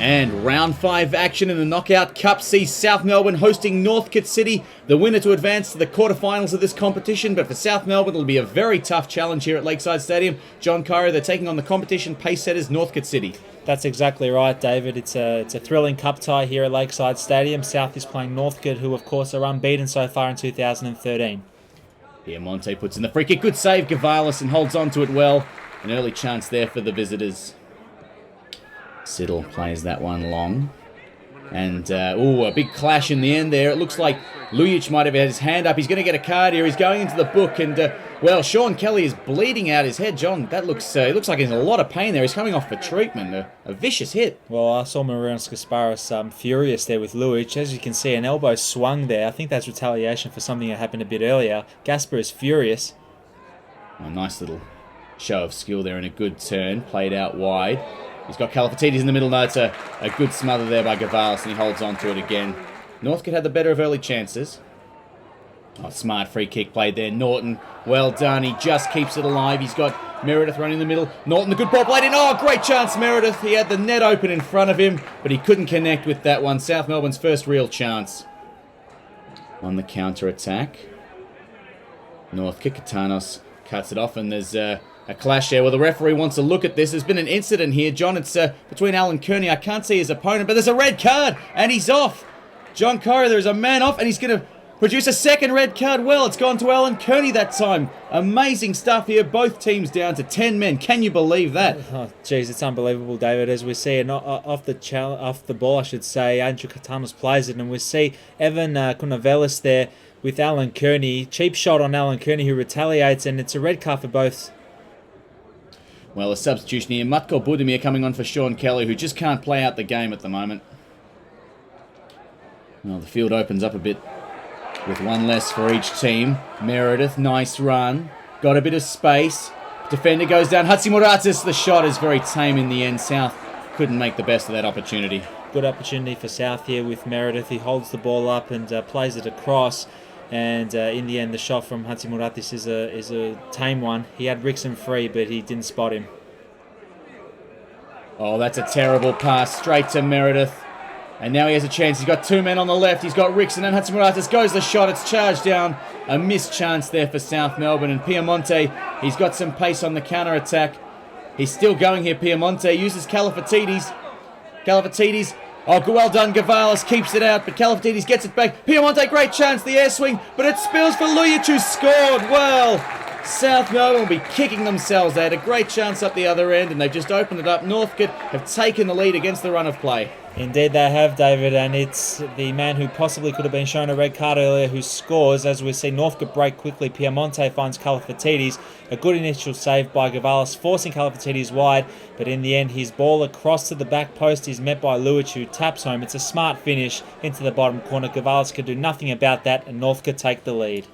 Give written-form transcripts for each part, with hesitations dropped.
And round 5 action in the Knockout Cup sees South Melbourne hosting Northcote City, the winner to advance to the quarterfinals of this competition. But for South Melbourne, it'll be a very tough challenge here at Lakeside Stadium. John Cairo, they're taking on the competition pace setters Northcote City. That's exactly right, David. It's a thrilling cup tie here at Lakeside Stadium. South is playing Northcote, who of course are unbeaten so far in 2013. Piemonte puts in the free kick. Good save, Gavalis, and holds on to it well. An early chance there for the visitors. Siddle plays that one long. And, a big clash in the end there. It looks like Lujic might have had his hand up. He's going to get a card here. He's going into the book. And, Sean Kelly is bleeding out his head. John, that looks like he's in a lot of pain there. He's coming off for treatment. A vicious hit. Well, I saw Marinos Gasparis furious there with Lujic. As you can see, an elbow swung there. I think that's retaliation for something that happened a bit earlier. Gaspar is furious. A nice little show of skill there and a good turn. Played out wide. He's got Kalafatidis in the middle. No, it's a good smother there by Gavalis, and he holds on to it again. Northcote had the better of early chances. Smart free kick played there. Norton, well done. He just keeps it alive. He's got Meredith running in the middle. Norton, the good ball played in. Oh, great chance, Meredith. He had the net open in front of him, but he couldn't connect with that one. South Melbourne's first real chance. On the counter-attack. Northcote, Katanos cuts it off, and there's a clash there. Well, the referee wants to look at this. There's been an incident here, John. It's between Alan Kearney. I can't see his opponent, but there's a red card, and he's off. John Cairo, there's a man off, and he's going to produce a second red card. Well, it's gone to Alan Kearney that time. Amazing stuff here. Both teams down to 10 men. Can you believe that? Oh, geez, it's unbelievable, David. As we see, off the ball, I should say, Andrew Katanos plays it, and we see Evan Kunavelis there with Alan Kearney. Cheap shot on Alan Kearney, who retaliates, and it's a red card for both. Well, a substitution here. Matko Budimir coming on for Sean Kelly, who just can't play out the game at the moment. Well, the field opens up a bit with one less for each team. Meredith, nice run. Got a bit of space. Defender goes down. Hatzimuratis, the shot is very tame in the end. South couldn't make the best of that opportunity. Good opportunity for South here with Meredith. He holds the ball up and plays it across. And in the end, the shot from Hatzimuratis is a tame one. He had Rickson free, but he didn't spot him. Oh, that's a terrible pass straight to Meredith. And now he has a chance. He's got two men on the left. He's got Rickson and Hatzimuratis. Goes the shot. It's charged down. A missed chance there for South Melbourne. And Piemonte, he's got some pace on the counter-attack. He's still going here, Piemonte. Uses Kalafatidis. Oh, well done, Gavalis keeps it out, but Kalafatidis gets it back. Piemonte, great chance, the air swing, but it spills for Lujic, who scored. Well, South Melbourne will be kicking themselves. They had a great chance up the other end, and they've just opened it up. Northcote have taken the lead against the run of play. Indeed they have, David, and it's the man who possibly could have been shown a red card earlier who scores. As we see Northcote break quickly, Piemonte finds Kalafatidis. A good initial save by Gavalis, forcing Kalafatidis wide, but in the end his ball across to the back post is met by Lujic, who taps home. It's a smart finish into the bottom corner. Gavalis could do nothing about that, and Northcote take the lead.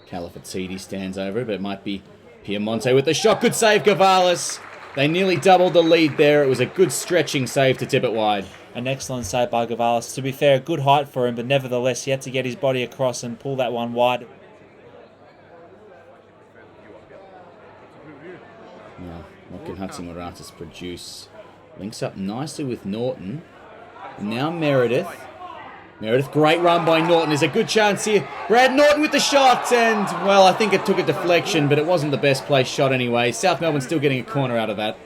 Kalafatidis stands over it, but it might be Piemonte with the shot. Good save, Gavalis. They nearly doubled the lead there. It was a good stretching save to tip it wide. An excellent save by Gavalis. To be fair, good height for him, but nevertheless, he had to get his body across and pull that one wide. Now, what can Hatzimuratis produce? Links up nicely with Norton. And now Meredith. Great run by Norton. There's a good chance here. Brad Norton with the shot, and, well, I think it took a deflection, but it wasn't the best placed shot anyway. South Melbourne still getting a corner out of that.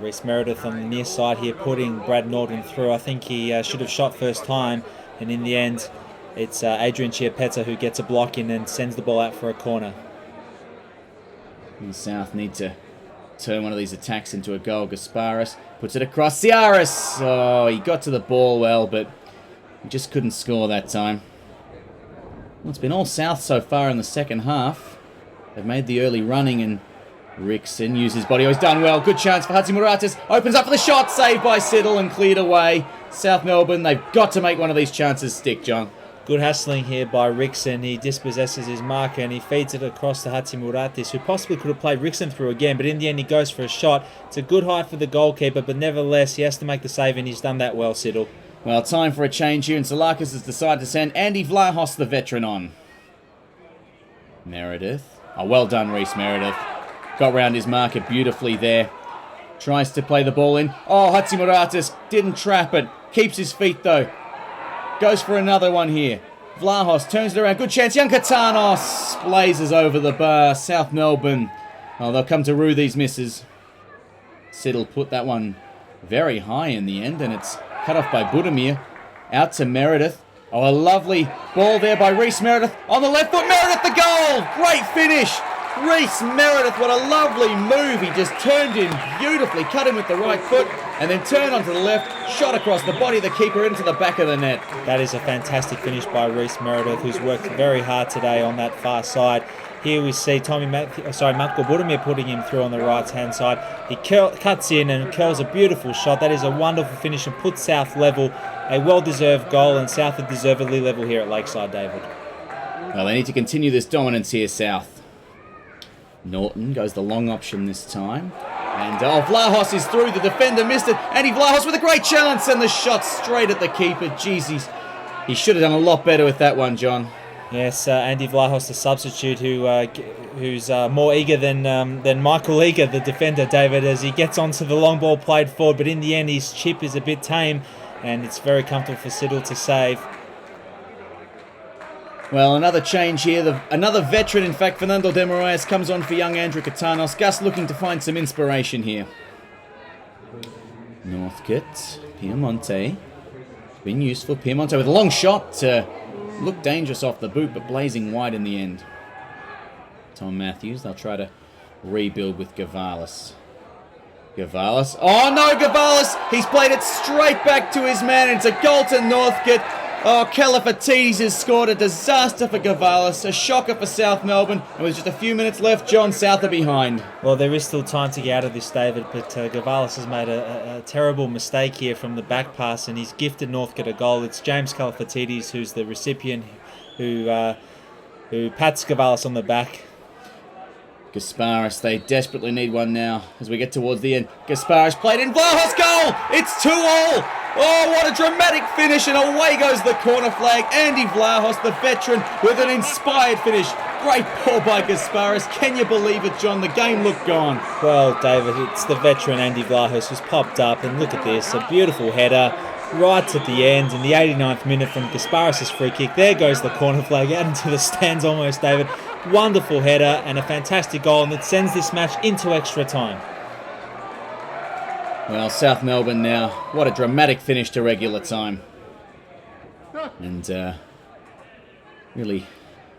Reece Meredith on the near side here, putting Brad Norton through. I think he should have shot first time, and in the end, it's Adrian Chiapetta who gets a block in and sends the ball out for a corner. And South need to turn one of these attacks into a goal. Gasparis puts it across. Ciaris! Oh, he got to the ball well, but he just couldn't score that time. Well, it's been all South so far in the second half. They've made the early running, and Rickson used his body. Oh, he's done well. Good chance for Hatzimuratis. Opens up for the shot. Saved by Siddle and cleared away. South Melbourne, they've got to make one of these chances stick, John. Good hustling here by Rickson. He dispossesses his marker and he feeds it across to Hatzimuratis, who possibly could have played Rickson through again, but in the end he goes for a shot. It's a good height for the goalkeeper, but nevertheless he has to make the save, and he's done that well, Siddle. Well, time for a change here, and Salakis has decided to send Andy Vlahos, the veteran, on. Meredith. Oh, well done, Reece Meredith. Got round his marker beautifully there. Tries to play the ball in. Oh, Hatzimuratis didn't trap it. Keeps his feet though. Goes for another one here. Vlahos turns it around. Good chance. Young Katanos blazes over the bar. South Melbourne. Oh, they'll come to rue these misses. Sid'll put that one very high in the end, and it's cut off by Budimir. Out to Meredith. Oh, a lovely ball there by Reece Meredith. On the left foot, Meredith the goal! Great finish! Reece Meredith, what a lovely move. He just turned in beautifully, cut him with the right foot, and then turned onto the left, shot across the body of the keeper into the back of the net. That is a fantastic finish by Reece Meredith, who's worked very hard today on that far side. Here we see Matko Budimir putting him through on the right-hand side. He cuts in and curls a beautiful shot. That is a wonderful finish and puts South level. A well-deserved goal, and South are deservedly level here at Lakeside, David. Well, they need to continue this dominance here, South. Norton goes the long option this time. And Vlahos is through. The defender missed it. Andy Vlahos with a great chance, and the shot straight at the keeper. Jeez, he should have done a lot better with that one, John. Yes, Andy Vlahos, the substitute, who's more eager than Michael Eager, the defender, David, as he gets onto the long ball played forward. But in the end, his chip is a bit tame, and it's very comfortable for Siddle to save. Well, another change here. Another veteran, in fact, Fernando de Moraes comes on for young Andrew Katanos. Gus looking to find some inspiration here. Northcote, Piemonte. Been useful. Piemonte with a long shot. Looked dangerous off the boot, but blazing wide in the end. Tom Matthews, they'll try to rebuild with Gavalis. Gavalis. Oh no, Gavalis! He's played it straight back to his man. It's a goal to Northcote. Oh, Califatidis has scored. A disaster for Gavalis. A shocker for South Melbourne. And with just a few minutes left, John, South are behind. Well, there is still time to get out of this, David, but Gavalis has made a terrible mistake here from the back pass, and he's gifted Northcote a goal. It's James Califatidis who's the recipient, who pats Gavalis on the back. Gasparis, they desperately need one now as we get towards the end. Gasparis played in. Vlahos goal! It's 2-2! Oh, what a dramatic finish, and away goes the corner flag. Andy Vlahos, the veteran, with an inspired finish. Great ball by Gasparis. Can you believe it, John? The game looked gone. Well, David, it's the veteran Andy Vlahos who's popped up, and look at this, a beautiful header right at the end in the 89th minute from Gasparis' free kick. There goes the corner flag out into the stands almost, David. Wonderful header and a fantastic goal, and it sends this match into extra time. Well, South Melbourne now, what a dramatic finish to regular time. And really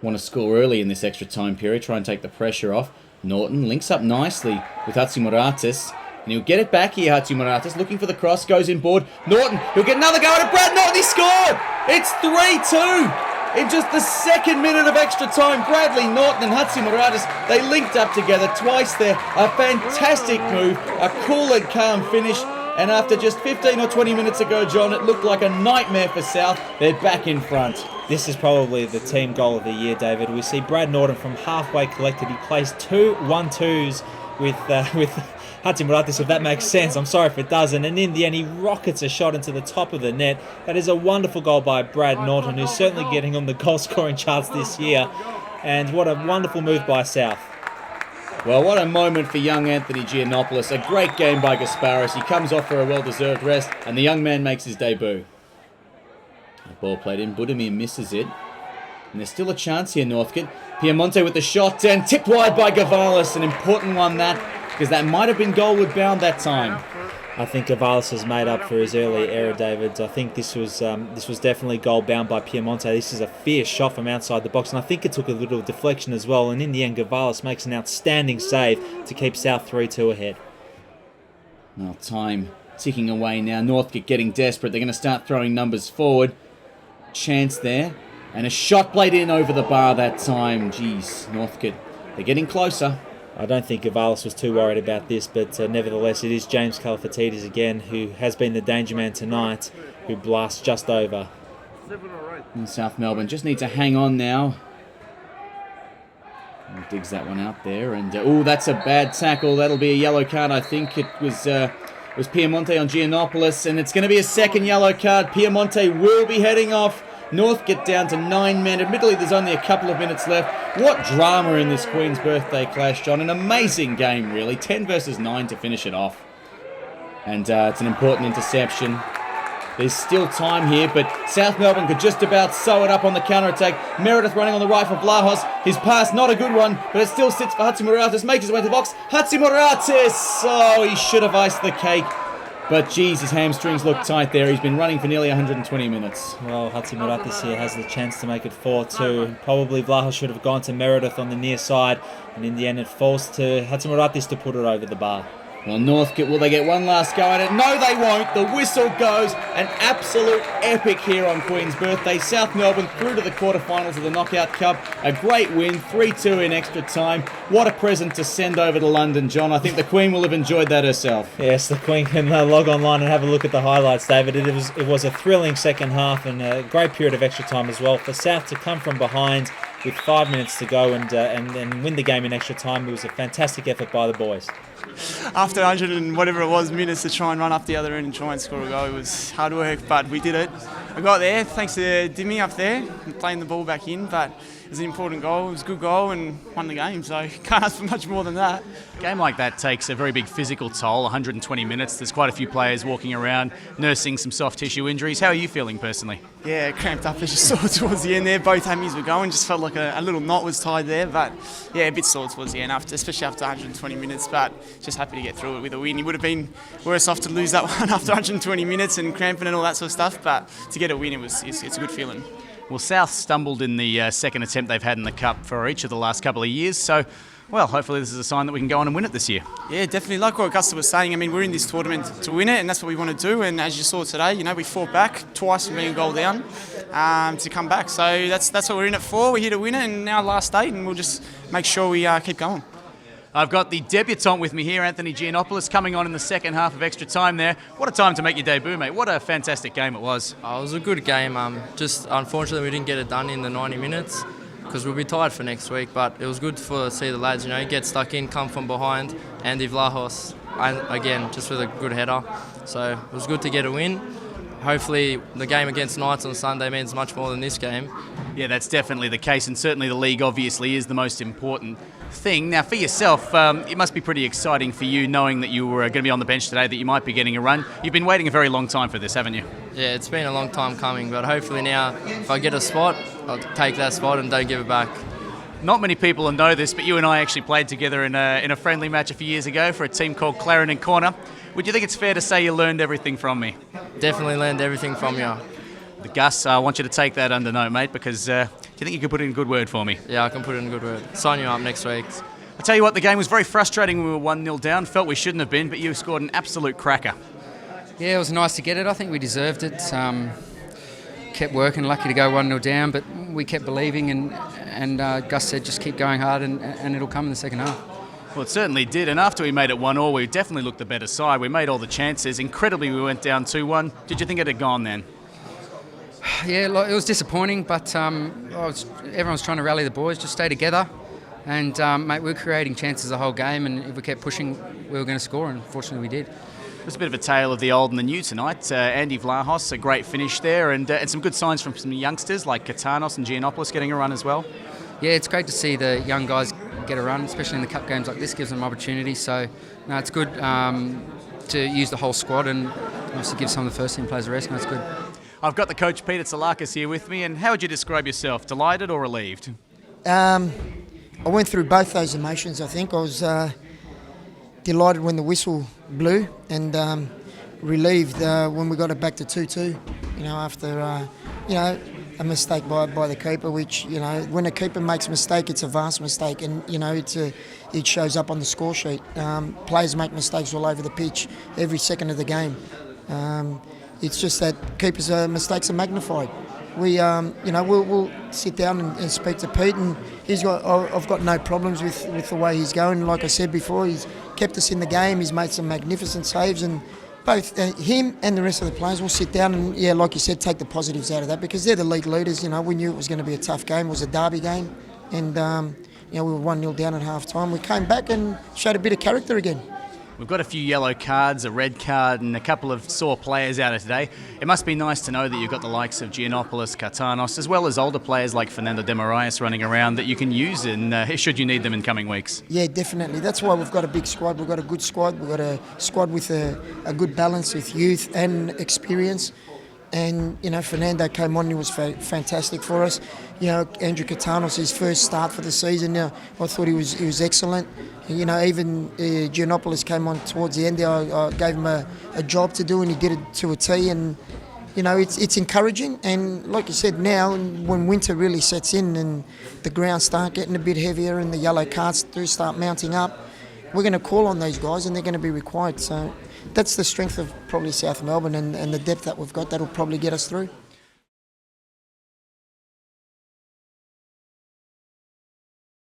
want to score early in this extra time period, try and take the pressure off. Norton links up nicely with Hatzimuratis, and he'll get it back here, Hatzimuratis, looking for the cross, goes inboard. Norton, he'll get another go at it. Brad Norton, he scored! It's 3-2! In just the second minute of extra time, Bradley Norton and Hatzimuratis, they linked up together twice there. A fantastic move, a cool and calm finish. And after just 15 or 20 minutes ago, John, it looked like a nightmare for South. They're back in front. This is probably the team goal of the year, David. We see Brad Norton from halfway collected. He plays 2 1-2s with Hatzimuratis, if that makes sense. I'm sorry if it doesn't. And in the end, he rockets a shot into the top of the net. That is a wonderful goal by Brad Norton, who's certainly getting on the goal-scoring charts this year. And what a wonderful move by South. Well, what a moment for young Anthony Giannopoulos. A great game by Gasparis. He comes off for a well-deserved rest, and the young man makes his debut. The ball played in. Budimir misses it. And there's still a chance here, Northcote. Piemonte with the shot, and tipped wide by Gavalis. An important one, that, because that might have been goalward bound that time. I think Gavalis has made up for his early error, David. I think this was definitely goal bound by Piemonte. This is a fierce shot from outside the box, and I think it took a little deflection as well. And in the end, Gavalis makes an outstanding save to keep South 3-2 ahead. Well, time ticking away now. Northcote getting desperate. They're going to start throwing numbers forward. Chance there, and a shot played in over the bar that time. Jeez, Northcote, they're getting closer. I don't think Gavalis was too worried about this, but nevertheless, it is James Califatidis again, who has been the danger man tonight, who blasts just over. And South Melbourne just need to hang on now. Digs that one out there, and that's a bad tackle. That'll be a yellow card, I think. It was Piemonte on Giannopoulos, and it's going to be a second yellow card. Piemonte will be heading off. Northcote down to 9 men. Admittedly, there's only a couple of minutes left. What drama in this Queen's Birthday clash, John. An amazing game, really. 10 versus 9 to finish it off. and it's an important interception. There's still time here, but South Melbourne could just about sew it up on the counter-attack. Meredith running on the right for Vlahos. His pass, not a good one, but it still sits for Hatzimoratis. Makes his way to the box. Hatzimoratis! Oh, he should have iced the cake. But geez, his hamstrings look tight there. He's been running for nearly 120 minutes. Well, Hatzimoratis here has the chance to make it 4-2. Probably Vlahos should have gone to Meredith on the near side, and in the end it falls to Hatzimoratis to put it over the bar. Well, Northcote, will they get one last go at it? No, they won't. The whistle goes. An absolute epic here on Queen's birthday. South Melbourne through to the quarterfinals of the Knockout Cup. A great win, 3-2 in extra time. What a present to send over to London, John. I think the Queen will have enjoyed that herself. Yes, the Queen can log online and have a look at the highlights, David. It was a thrilling second half and a great period of extra time as well. For South to come from behind with 5 minutes to go and win the game in extra time, it was a fantastic effort by the boys. After 100 and whatever it was minutes to try and run up the other end and try and score a goal, it was hard work, but we did it. I got there thanks to Dimmy up there playing the ball back in, but it was an important goal. It was a good goal and won the game, so can't ask for much more than that. A game like that takes a very big physical toll, 120 minutes. There's quite a few players walking around nursing some soft tissue injuries. How are you feeling personally? Yeah, cramped up as you saw towards the end there. Both hammies were going, just felt like a little knot was tied there, but yeah, a bit sore towards the end, especially after 120 minutes, but just happy to get through it with a win. It would have been worse off to lose that one after 120 minutes and cramping and all that sort of stuff, but to get a win, it's a good feeling. Well, South stumbled in the second attempt they've had in the Cup for each of the last couple of years, so well, hopefully this is a sign that we can go on and win it this year. Yeah, definitely. Like what Augusta was saying, I mean, we're in this tournament to win it, and that's what we want to do. And as you saw today, we fought back twice from being a goal down to come back. So that's what we're in it for. We're here to win it, and now last 8, and we'll just make sure we keep going. I've got the debutant with me here, Anthony Giannopoulos, coming on in the second half of extra time there. What a time to make your debut, mate. What a fantastic game it was. It was a good game. Just unfortunately we didn't get it done in the 90 minutes because we'll be tired for next week, but it was good to see the lads, get stuck in, come from behind. Andy Vlahos, and again, just with a good header. So it was good to get a win. Hopefully the game against Knights on Sunday means much more than this game. Yeah, that's definitely the case, and certainly the league obviously is the most important thing. Now for yourself, it must be pretty exciting for you knowing that you were going to be on the bench today, that you might be getting a run. You've been waiting a very long time for this, haven't you? Yeah, it's been a long time coming, but hopefully now if I get a spot, I'll take that spot and don't give it back. Not many people will know this, but you and I actually played together in a friendly match a few years ago for a team called Clarendon Corner. Would you think it's fair to say you learned everything from me? Definitely learned everything from you. The Gus, I want you to take that under note, mate, because do you think you could put in a good word for me? Yeah, I can put in a good word. Sign you up next week. I tell you what, the game was very frustrating when we were 1-0 down. Felt we shouldn't have been, but you scored an absolute cracker. Yeah, it was nice to get it. I think we deserved it. Kept working, lucky to go 1-0 down, but we kept believing, and Gus said just keep going hard and it'll come in the second half. Well, it certainly did, and after we made it 1-1, we definitely looked the better side. We made all the chances. Incredibly, we went down 2-1. Did you think it had gone then? Yeah, it was disappointing, but everyone's trying to rally the boys, just stay together. And, mate, we were creating chances the whole game, and if we kept pushing, we were going to score, and fortunately we did. It's a bit of a tale of the old and the new tonight. Andy Vlahos, a great finish there, and some good signs from some youngsters like Katanos and Giannopoulos getting a run as well. Yeah, it's great to see the young guys get a run, especially in the cup games like this, gives them opportunity. So, no, it's good to use the whole squad and obviously give some of the first team players a rest. No, it's good. I've got the coach Peter Tsalakis here with me, and how would you describe yourself? Delighted or relieved? I went through both those emotions, I think. I was delighted when the whistle blew and relieved when we got it back to 2-2, after, a mistake by the keeper, which, when a keeper makes a mistake, it's a vast mistake, and, it shows up on the score sheet. Players make mistakes all over the pitch every second of the game. It's just that keepers' mistakes are magnified. We'll sit down and speak to Pete, and I've got no problems with the way he's going. Like I said before, he's kept us in the game. He's made some magnificent saves, and both him and the rest of the players will sit down and, like you said, take the positives out of that, because they're the league leaders. We knew it was going to be a tough game. It was a derby game, and we were 1-0 down at half time. We came back and showed a bit of character again. We've got a few yellow cards, a red card, and a couple of sore players out of today. It must be nice to know that you've got the likes of Giannopoulos, Katanos, as well as older players like Fernando de Moraes running around that you can use should you need them in coming weeks. Yeah, definitely. That's why we've got a big squad. We've got a good squad. We've got a squad with a good balance with youth and experience. And, Fernando came on and he was fantastic for us. Andrew Katanos, his first start for the season, I thought he was excellent. Even Giannopoulos came on towards the end there. I gave him a job to do and he did it to a T. And, it's encouraging. And like you said, now when winter really sets in and the grounds start getting a bit heavier and the yellow cards do start mounting up, we're going to call on these guys and they're going to be required. So that's the strength of probably South Melbourne and the depth that we've got that'll probably get us through.